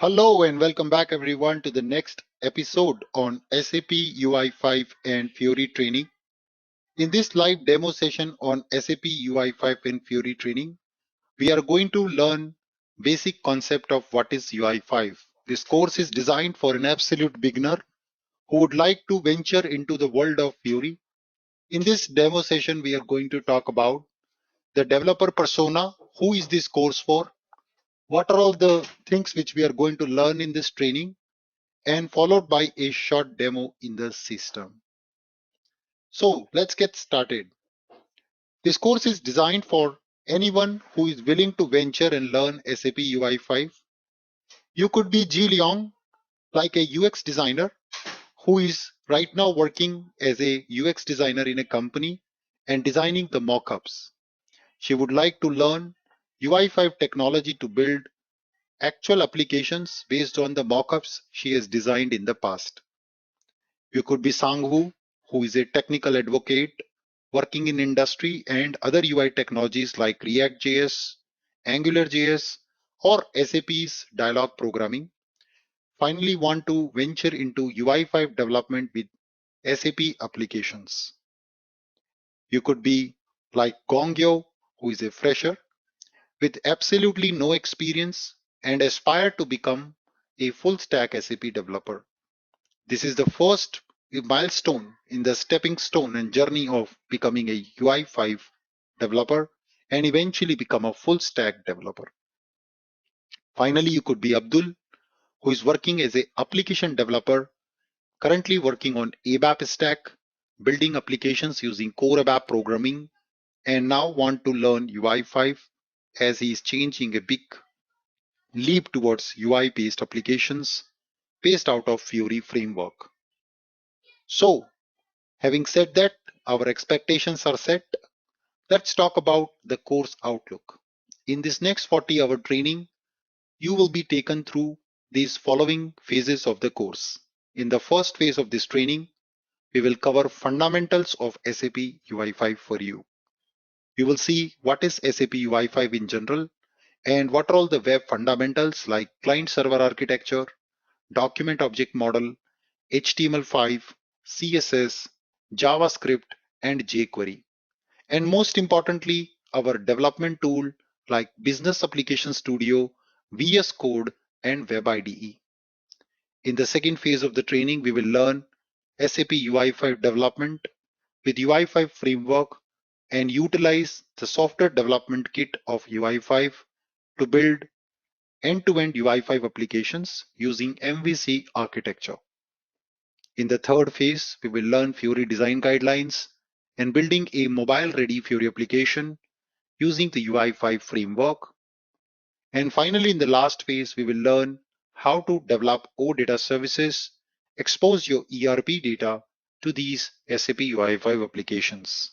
Hello and welcome back everyone to the next episode on SAP UI5 and Fiori training. In this live demo session on SAP UI5 and Fiori training, we are going to learn basic concept of what is UI5. This course is designed for an absolute beginner who would like to venture into the world of Fiori. In this demo session, we are going to talk about the developer persona. Who is this course for? What are all the things which we are going to learn in this training? And followed by a short demo in the system. So let's get started. This course is designed for anyone who is willing to venture and learn SAP UI5. You could be Ji Leong, like a UX designer who is right now working as a UX designer in a company and designing the mockups. She would like to learn UI5 technology to build actual applications based on the mockups she has designed in the past. You could be Sang-Woo, who is a technical advocate working in industry and other UI technologies like React.js, AngularJS, or SAP's dialog programming. Finally, want to venture into UI5 development with SAP applications. You could be like Gongyo, who is a fresher with absolutely no experience and aspire to become a full stack SAP developer. This is the first milestone in the stepping stone and journey of becoming a UI5 developer and eventually become a full stack developer. Finally, you could be Abdul, who is working as an application developer, currently working on ABAP stack, building applications using core ABAP programming, and now want to learn UI5 as he is changing a big leap towards UI based applications based out of Fiori framework. So, having said that, our expectations are set. Let's talk about the course outlook. In this next 40-hour training, you will be taken through these following phases of the course. In the first phase of this training, we will cover fundamentals of SAP UI5 for you. We will see what is SAP UI5 in general and what are all the web fundamentals like client server architecture, document object model, HTML5, CSS, JavaScript, and jQuery. And most importantly, our development tool like Business Application Studio, VS Code, and Web IDE. In the second phase of the training, we will learn SAP UI5 development with UI5 framework and utilize the software development kit of UI5 to build end-to-end UI5 applications using MVC architecture. In the third phase, we will learn Fiori design guidelines and building a mobile-ready Fiori application using the UI5 framework. And finally, in the last phase, we will learn how to develop OData services, expose your ERP data to these SAP UI5 applications.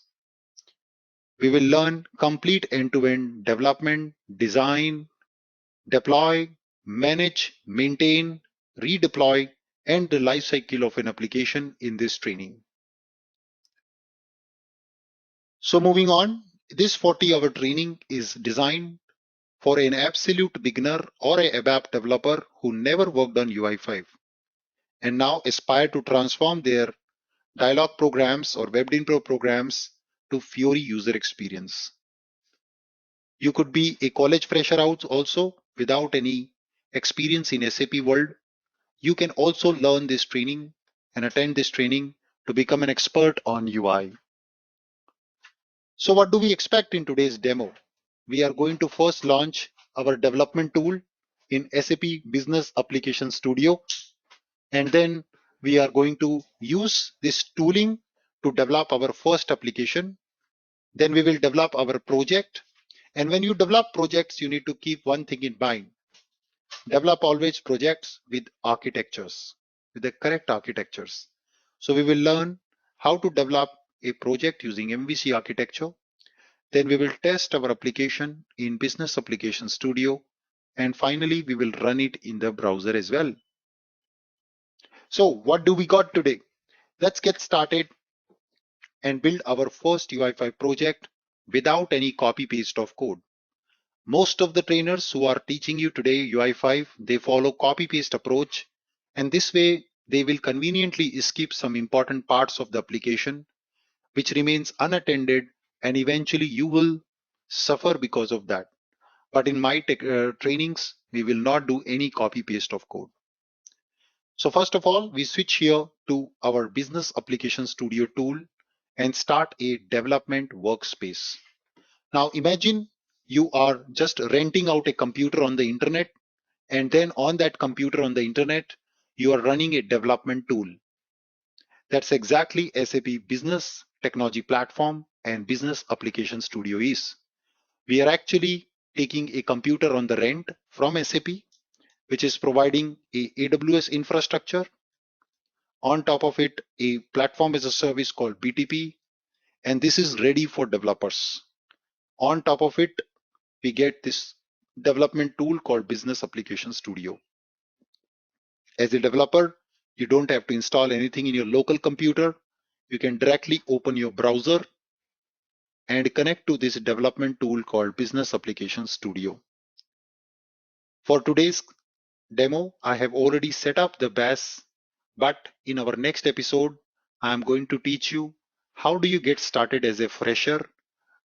We will learn complete end-to-end development, design, deploy, manage, maintain, redeploy, and the life cycle of an application in this training. So moving on, this 40-hour training is designed for an absolute beginner or a ABAP developer who never worked on UI5 and now aspire to transform their dialog programs or WebDynPro programs to Fiori user experience. You could be a college fresher out also without any experience in SAP world. You can also learn this training and attend this training to become an expert on UI. So what do we expect in today's demo? We are going to first launch our development tool in SAP Business Application Studio, and then we are going to use this tooling to develop our first application. Then we will develop our project. And when you develop projects, you need to keep one thing in mind. Develop always projects with architectures, with the correct architectures. So we will learn how to develop a project using MVC architecture. Then we will test our application in Business Application Studio. And finally, we will run it in the browser as well. So what do we got today? Let's get started and build our first UI5 project without any copy paste of code. Most of the trainers who are teaching you today UI5, they follow copy paste approach, and this way they will conveniently skip some important parts of the application which remains unattended, and eventually you will suffer because of that. But in my trainings, we will not do any copy paste of code. So first of all, we switch here to our Business Application Studio tool and start a development workspace. Now imagine you are just renting out a computer on the internet, and then on that computer on the internet, you are running a development tool. That's exactly SAP Business Technology Platform and Business Application Studio is. We are actually taking a computer on the rent from SAP, which is providing a AWS infrastructure. On top of it, a platform as a service called BTP, and this is ready for developers. On top of it, we get this development tool called Business Application Studio. As a developer, you don't have to install anything in your local computer. You can directly open your browser and connect to this development tool called Business Application Studio. For today's demo, I have already set up the BAS, but in our next episode, I am going to teach you how do you get started as a fresher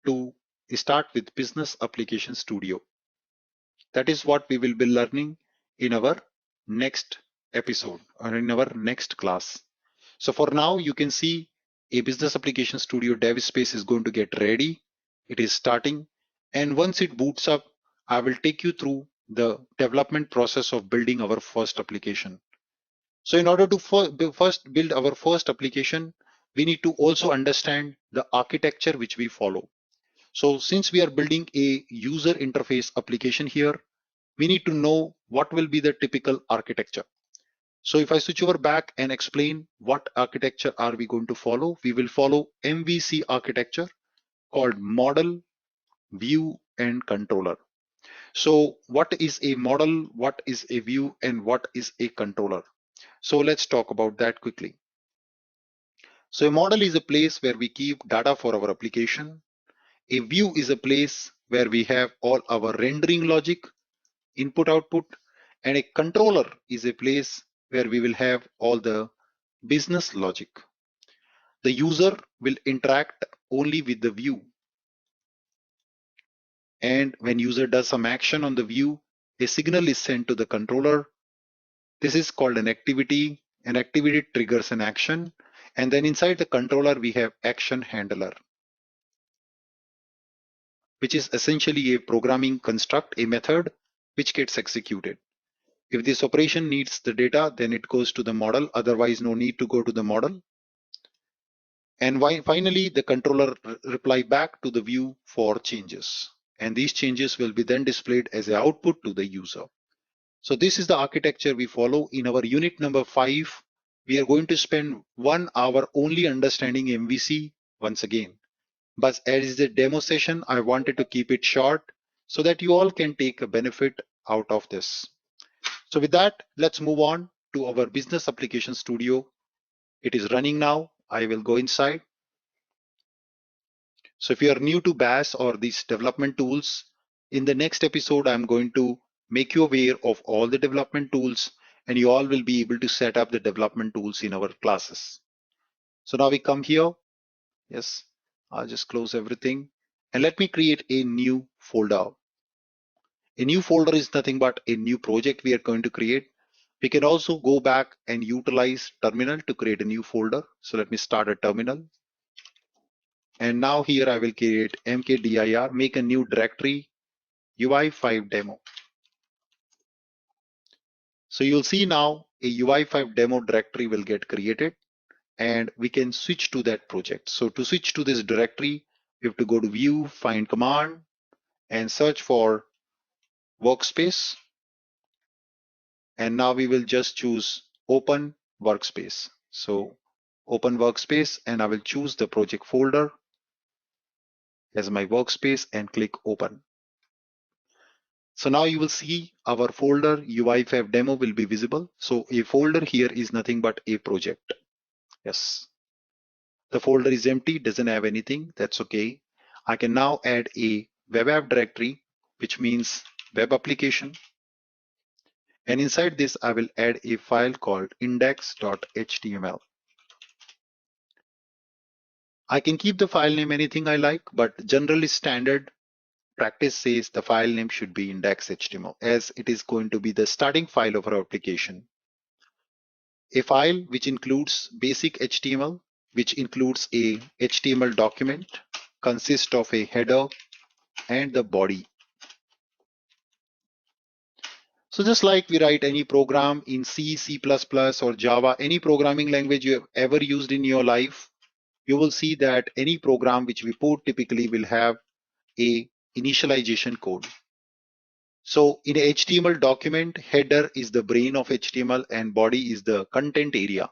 to start with Business Application Studio. That is what we will be learning in our next episode or in our next class. So for now, you can see a Business Application Studio dev space is going to get ready. It is starting. And once it boots up, I will take you through the development process of building our first application. So in order to first build our first application, we need to also understand the architecture which we follow. So since we are building a user interface application here, we need to know what will be the typical architecture. So if I switch over back and explain what architecture are we going to follow, we will follow MVC architecture called model, view, and controller. So what is a model, what is a view, and what is a controller? So let's talk about that quickly. So a model is a place where we keep data for our application. A view is a place where we have all our rendering logic, input output, and a controller is a place where we will have all the business logic. The user will interact only with the view. And when user does some action on the view, a signal is sent to the controller. This is called an activity. An activity triggers an action. And then inside the controller, we have action handler, which is essentially a programming construct, a method which gets executed. If this operation needs the data, then it goes to the model. Otherwise, no need to go to the model. And finally, the controller reply back to the view for changes. And these changes will be then displayed as an output to the user. So this is the architecture we follow. In our unit number 5, we are going to spend 1 hour only understanding MVC once again. But as a demo session, I wanted to keep it short so that you all can take a benefit out of this. So with that, let's move on to our Business Application Studio. It is running now. I will go inside. So if you are new to BAS or these development tools, in the next episode, I'm going to make you aware of all the development tools, and you all will be able to set up the development tools in our classes. So now we come here. Yes, I'll just close everything and let me create a new folder. A new folder is nothing but a new project we are going to create. We can also go back and utilize terminal to create a new folder. So let me start a terminal. And now here I will create mkdir, make a new directory, UI5 demo. So you'll see now a UI5 demo directory will get created and we can switch to that project. So to switch to this directory, we have to go to view, find command and search for workspace. And now we will just choose open workspace. So open workspace and I will choose the project folder as my workspace and click open. So now you will see our folder UI5 demo will be visible. So a folder here is nothing but a project. Yes. The folder is empty, doesn't have anything. That's okay. I can now add a web app directory which means web application. And inside this, I will add a file called index.html. I can keep the file name anything I like, but generally standard practice says the file name should be index.html as it is going to be the starting file of our application. A file which includes basic HTML, which includes a HTML document, consists of a header and the body. So just like we write any program in C, C++ or Java, any programming language you have ever used in your life, you will see that any program which we put typically will have a initialization code. So in a HTML document, header is the brain of HTML and body is the content area.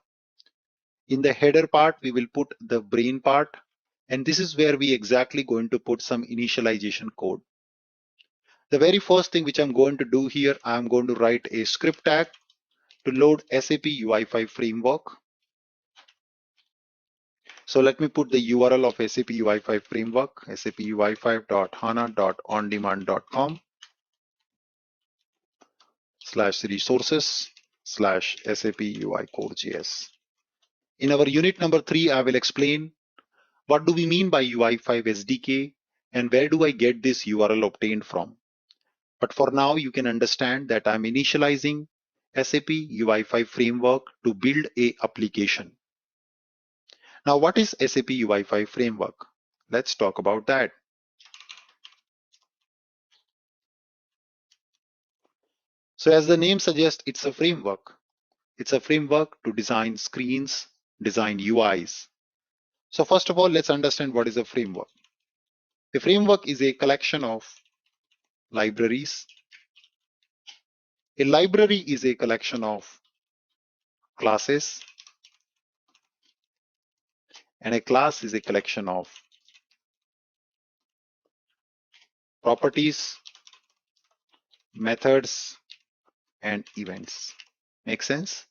In the header part, we will put the brain part, and this is where we exactly going to put some initialization code. The very first thing which I'm going to do here, I'm going to write a script tag to load SAP UI5 framework. So let me put the URL of SAP UI5 framework, sapui5.hana.ondemand.com/resources/SAP UI Core.js. In our unit number 3, I will explain what do we mean by UI5 SDK and where do I get this URL obtained from. But for now, you can understand that I'm initializing SAP UI5 framework to build a application. Now, what is SAP UI5 framework? Let's talk about that. So as the name suggests, it's a framework. It's a framework to design screens, design UIs. So first of all, let's understand what is a framework. A framework is a collection of libraries. A library is a collection of classes, and a class is a collection of properties, methods, and events. Make sense?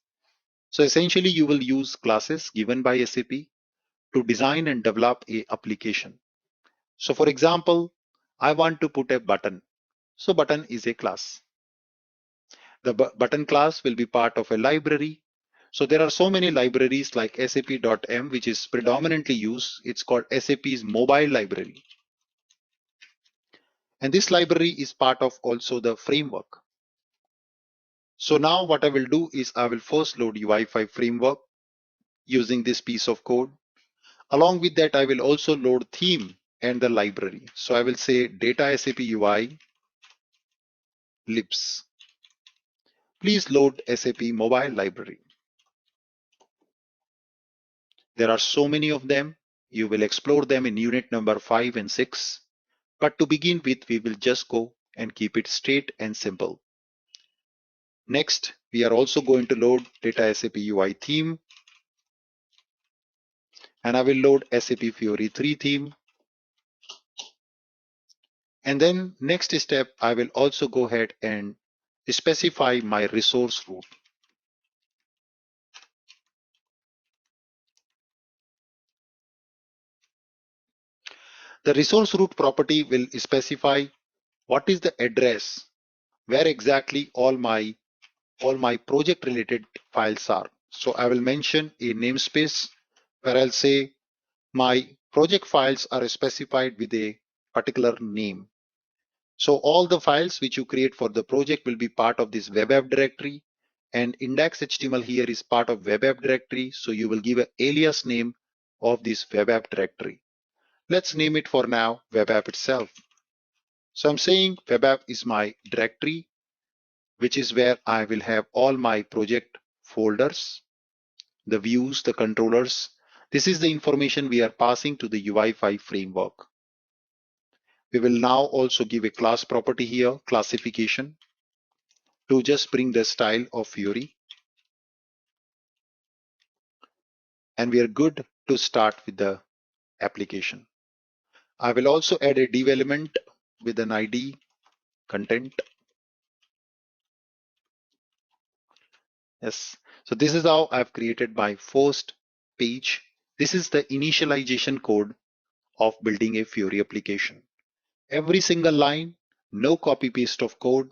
So essentially, you will use classes given by SAP to design and develop a application. So for example, I want to put a button. So button is a class. The button class will be part of a library. So there are so many libraries like SAP.m, which is predominantly used. It's called SAP's mobile library. And this library is part of also the framework. So now what I will do is I will first load UI5 framework using this piece of code. Along with that, I will also load theme and the library. So I will say data SAP UI libs. Please load SAP mobile library. There are so many of them. You will explore them in unit number 5 and 6. But to begin with, we will just go and keep it straight and simple. Next, we are also going to load data SAP UI theme. And I will load SAP Fiori 3 theme. And then next step, I will also go ahead and specify my resource root. The resource root property will specify what is the address where exactly all my project related files are. So I will mention a namespace where I'll say my project files are specified with a particular name. So all the files which you create for the project will be part of this web app directory, and index.html here is part of web app directory. So you will give an alias name of this web app directory. Let's name it for now web app itself. So I'm saying web app is my directory, which is where I will have all my project folders, the views, the controllers. This is the information we are passing to the UI5 framework. We will now also give a class property here, classification, to just bring the style of Fiori. And we are good to start with the application. I will also add a div element with an ID content. Yes. So this is how I've created my first page. This is the initialization code of building a Fiori application. Every single line no copy paste of code,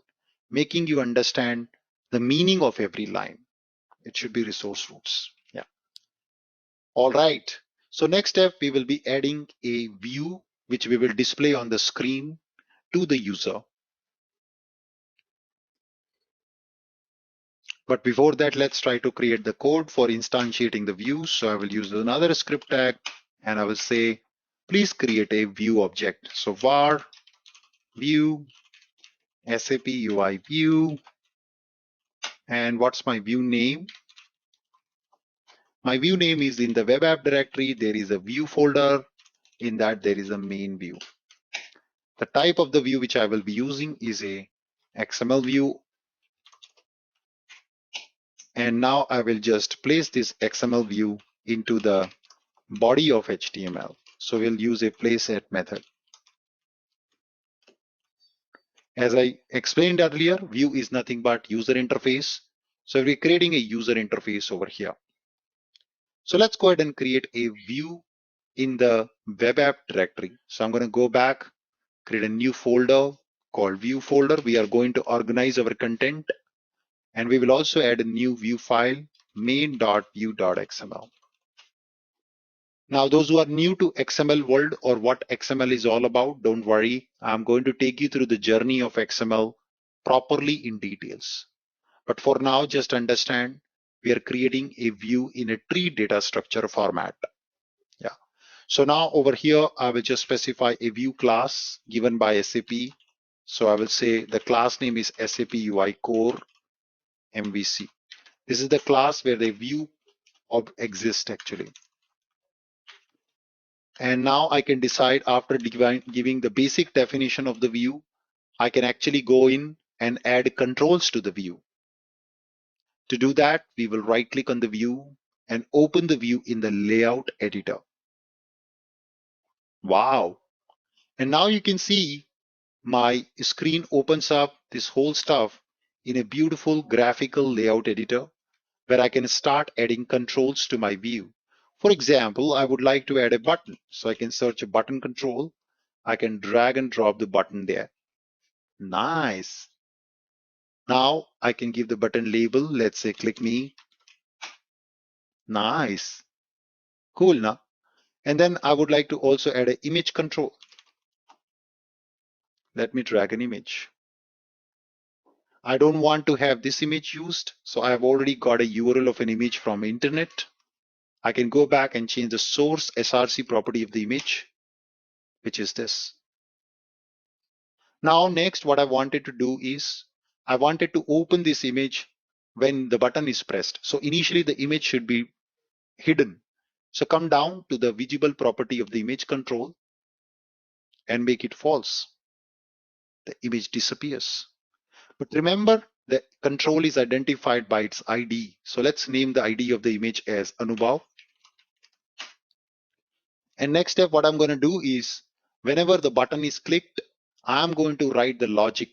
making you understand the meaning of every line. It should be resource roots. Yeah. All right. So next step, we will be adding a view which we will display on the screen to the user. But before that, let's try to create the code for instantiating the view. So I will use another script tag and I will say, please create a view object. So var view SAP UI view. And what's my view name? My view name is in the web app directory. There is a view folder. In that, there is a main view. The type of the view which I will be using is a XML view. And now I will just place this XML view into the body of HTML. So we'll use a placeAt method. As I explained earlier, view is nothing but user interface. So we're creating a user interface over here. So let's go ahead and create a view in the web app directory. So I'm going to go back, create a new folder called view folder. We are going to organize our content and we will also add a new view file main.view.xml. Now, those who are new to XML world or what XML is all about, don't worry. I'm going to take you through the journey of XML properly in details. But for now, just understand we are creating a view in a tree data structure format. Yeah. So now over here, I will just specify a view class given by SAP. So I will say the class name is SAP UI Core MVC. This is the class where the view exists actually. And now I can decide after giving the basic definition of the view, I can actually go in and add controls to the view. To do that, we will right click on the view and open the view in the layout editor. Wow. And now you can see my screen opens up this whole stuff in a beautiful graphical layout editor where I can start adding controls to my view. For example, I would like to add a button. So I can search a button control. I can drag and drop the button there. Nice. Now I can give the button label. Let's say click me. Nice. Cool now. And then I would like to also add an image control. Let me drag an image. I don't want to have this image used. So I have already got a URL of an image from internet. I can go back and change the source SRC property of the image, which is this. Now next, what I wanted to do is I wanted to open this image when the button is pressed. So initially the image should be hidden. So come down to the visible property of the image control and make it false. The image disappears. But remember, the control is identified by its ID. So let's name the ID of the image as Anubhav. And next step, what I'm going to do is whenever the button is clicked, I'm going to write the logic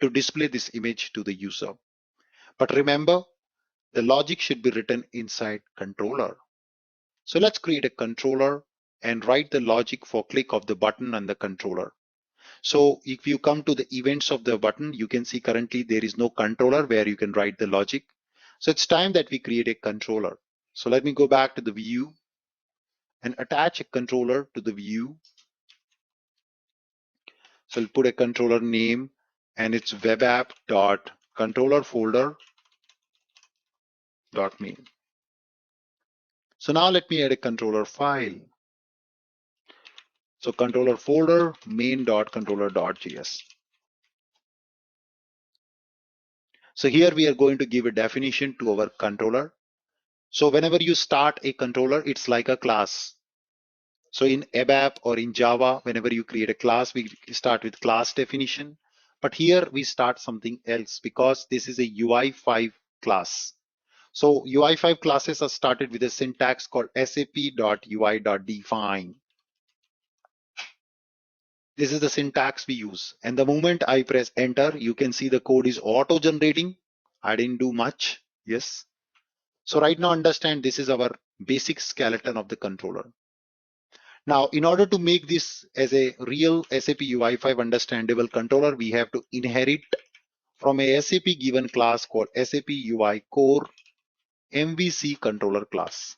to display this image to the user. But remember, the logic should be written inside controller. So let's create a controller and write the logic for click of the button on the controller. So if you come to the events of the button, you can see currently there is no controller where you can write the logic. So it's time that we create a controller. So let me go back to the view and attach a controller to the view. So I'll put a controller name and it's web app dot controller folder dot main. So now let me add a controller file. So controller folder main.controller.js. So here we are going to give a definition to our controller. So whenever you start a controller, it's like a class. So in ABAP or in Java, whenever you create a class, we start with class definition. But here we start something else because this is a UI5 class. So UI5 classes are started with a syntax called sap.ui.define. This is the syntax we use. And the moment I press enter, you can see the code is auto generating. I didn't do much. Yes. So right now understand this is our basic skeleton of the controller. Now, in order to make this as a real SAP UI5 understandable controller, we have to inherit from a SAP given class called SAP UI Core MVC controller class.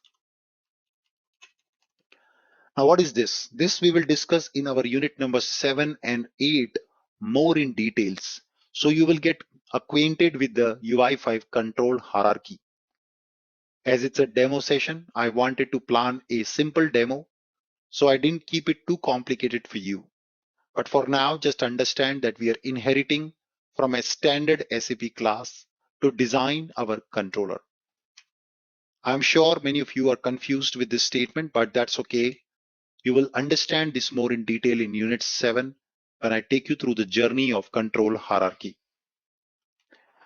Now, what is this? This we will discuss in our unit number 7 and 8 more in details. So you will get acquainted with the UI5 control hierarchy. As it's a demo session, I wanted to plan a simple demo, so I didn't keep it too complicated for you. But for now, just understand that we are inheriting from a standard SAP class to design our controller. I'm sure many of you are confused with this statement, but that's okay. You will understand this more in detail in Unit 7 when I take you through the journey of control hierarchy.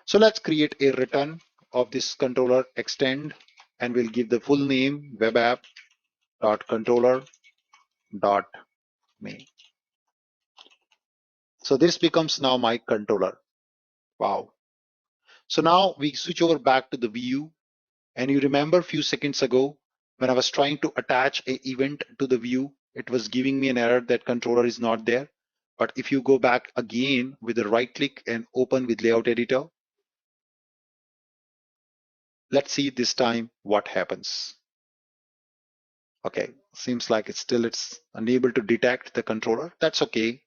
So let's create a return of this controller extend, and we'll give the full name webapp.controller.main. So this becomes now my controller. Wow. So now we switch over back to the view, and you remember a few seconds ago when I was trying to attach an event to the view, it was giving me an error that controller is not there. But if you go back again with the right click and open with layout editor, let's see this time what happens. Okay, seems like it's unable to detect the controller. That's okay.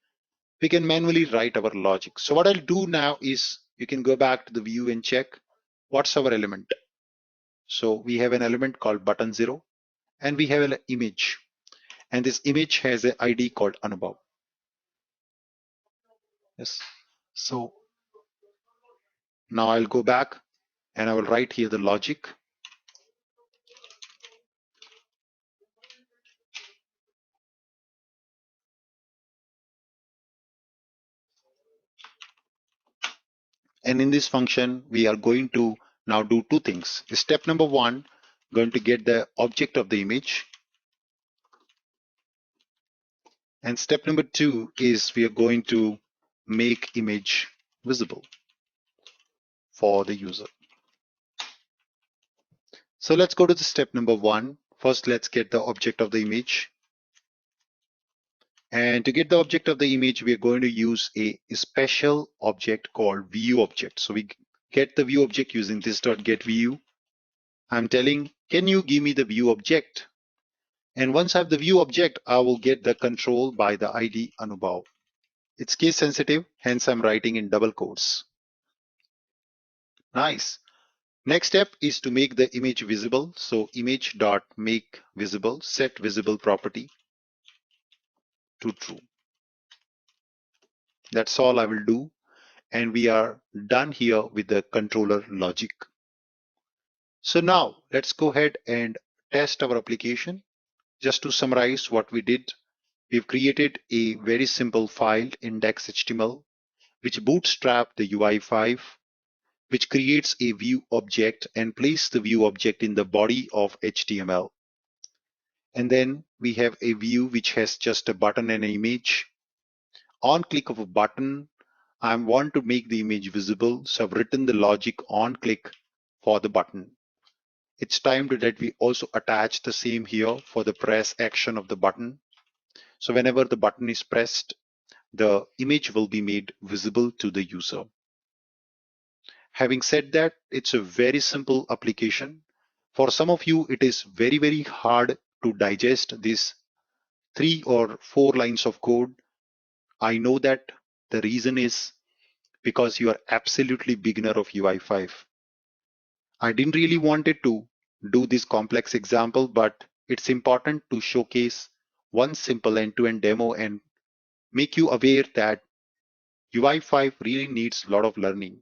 We can manually write our logic. So what I'll do now is you can go back to the view and check what's our element. So we have an element called button 0 and we have an image, and this image has an ID called Anubhav. Yes. So now I'll go back and I will write here the logic. And in this function, we are going to now do two things. Step number 1, going to get the object of the image. And step number 2 is we are going to make image visible for the user. So let's go to the step number 1. First, let's get the object of the image. And to get the object of the image, we are going to use a special object called view object. So we get the view object using this.getView. I'm telling, can you give me the view object? And once I have the view object, I will get the control by the ID Anubhav. It's case sensitive, hence I'm writing in double quotes. Nice. Next step is to make the image visible. So image.makeVisible, set visible property to true. That's all I will do. And we are done here with the controller logic. So now let's go ahead and test our application. Just to summarize what we did, we've created a very simple file index.html which bootstrap the UI5, which creates a view object and place the view object in the body of HTML. And then we have a view which has just a button and an image. On click of a button, I want to make the image visible. So I've written the logic on click for the button. It's time that we also attach the same here for the press action of the button. So whenever the button is pressed, the image will be made visible to the user. Having said that, it's a very simple application. For some of you, it is very, very hard to digest these 3 or 4 lines of code. I know that the reason is because you are absolutely beginner of UI5. I didn't really wanted to do this complex example, but it's important to showcase one simple end-to-end demo and make you aware that UI5 really needs a lot of learning.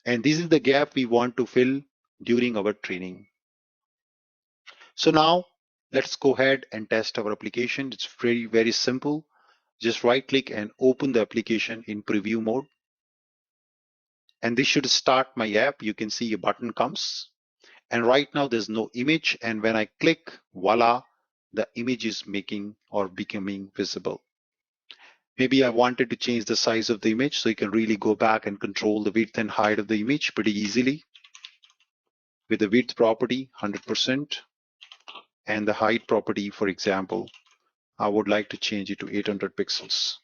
And this is the gap we want to fill during our training. So now let's go ahead and test our application. It's very, very simple. Just right click and open the application in preview mode. And this should start my app. You can see a button comes. And right now there's no image. And when I click, voila, the image is making or becoming visible. Maybe I wanted to change the size of the image, so you can really go back and control the width and height of the image pretty easily with the width property 100% and the height property, for example, I would like to change it to 800 pixels.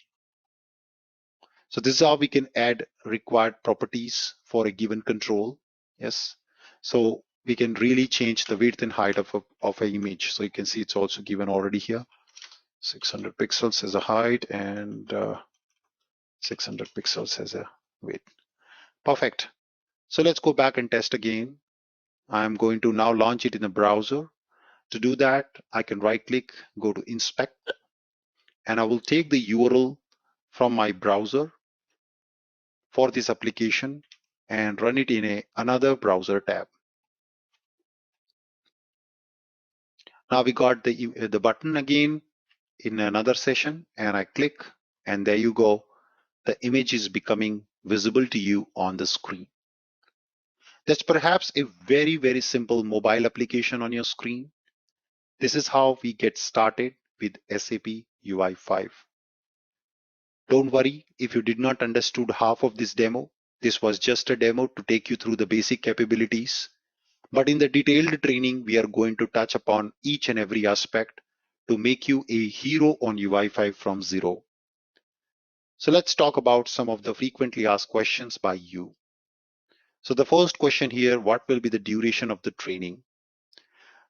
So this is how we can add required properties for a given control. Yes. So we can really change the width and height of an image. So you can see it's also given already here. 600 pixels as a height and 600 pixels as a width. Perfect. So let's go back and test again. I'm going to now launch it in the browser. To do that, I can right click, go to inspect, and I will take the URL from my browser for this application and run it in another browser tab. Now we got the button again in another session, and I click, and there you go. The image is becoming visible to you on the screen. That's perhaps a very, very simple mobile application on your screen. This is how we get started with SAP UI5. Don't worry if you did not understood half of this demo. This was just a demo to take you through the basic capabilities. But in the detailed training, we are going to touch upon each and every aspect to make you a hero on UI5 from zero. So let's talk about some of the frequently asked questions by you. So the first question here, what will be the duration of the training?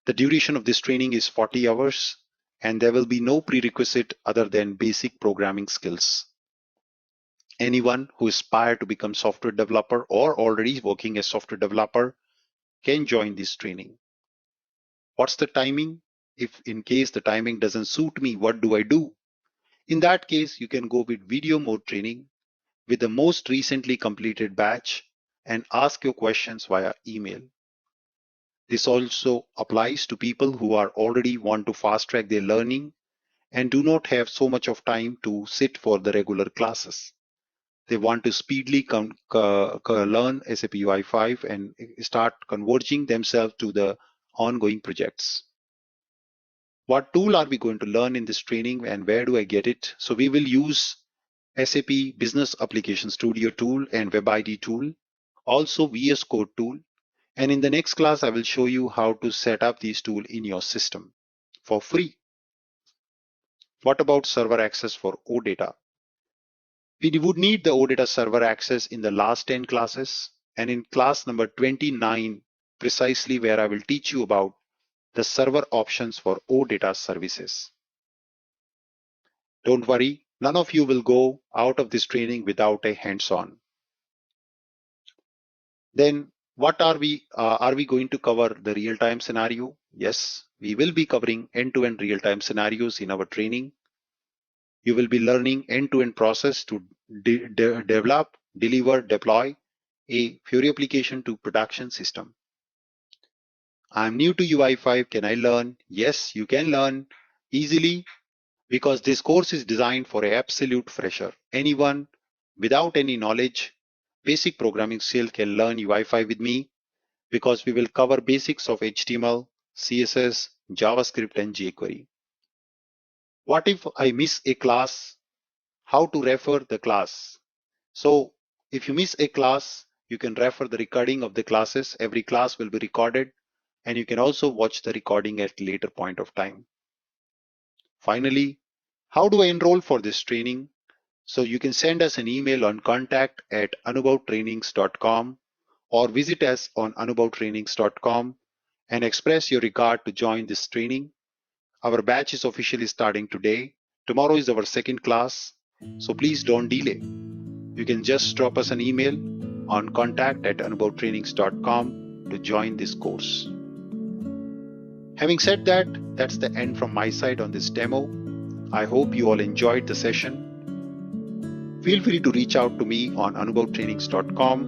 The duration of this training is 40 hours, and there will be no prerequisite other than basic programming skills. Anyone who aspires to become software developer or already working as software developer can join this training. What's the timing? If in case the timing doesn't suit me, what do I do? In that case, you can go with video mode training with the most recently completed batch and ask your questions via email. This also applies to people who are already want to fast track their learning and do not have so much of time to sit for the regular classes. They want to speedily learn SAP UI5 and start converging themselves to the ongoing projects. What tool are we going to learn in this training and where do I get it? So we will use SAP Business Application Studio tool and WebID tool, also VS Code tool. And in the next class, I will show you how to set up these tools in your system for free. What about server access for OData? We would need the OData server access in the last 10 classes and in class number 29, precisely where I will teach you about the server options for OData services. Don't worry, none of you will go out of this training without a hands-on. Then what are we going to cover the real-time scenario? Yes, we will be covering end-to-end real-time scenarios in our training. You will be learning end-to-end process to develop, deliver, deploy a Fiori application to production system. I'm new to UI5. Can I learn? Yes, you can learn easily because this course is designed for an absolute fresher. Anyone without any knowledge, basic programming skill can learn UI5 with me because we will cover basics of HTML, CSS, JavaScript, and jQuery. What if I miss a class? How to refer the class? So if you miss a class, you can refer the recording of the classes. Every class will be recorded, and you can also watch the recording at later point of time. Finally, how do I enroll for this training? So you can send us an email on contact@anubhavtrainings.com or visit us on anubhavtrainings.com and express your regard to join this training. Our batch is officially starting today. Tomorrow is our second class, so please don't delay. You can just drop us an email on contact@anubhavtrainings.com to join this course. Having said that, that's the end from my side on this demo. I hope you all enjoyed the session. Feel free to reach out to me on anubhavtrainings.com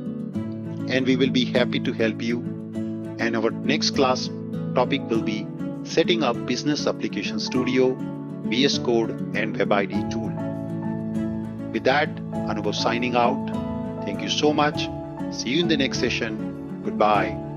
and we will be happy to help you. And our next class topic will be setting up Business Application Studio, VS Code, and WebID tool. With that, Anubhav signing out. Thank you so much. See you in the next session. Goodbye.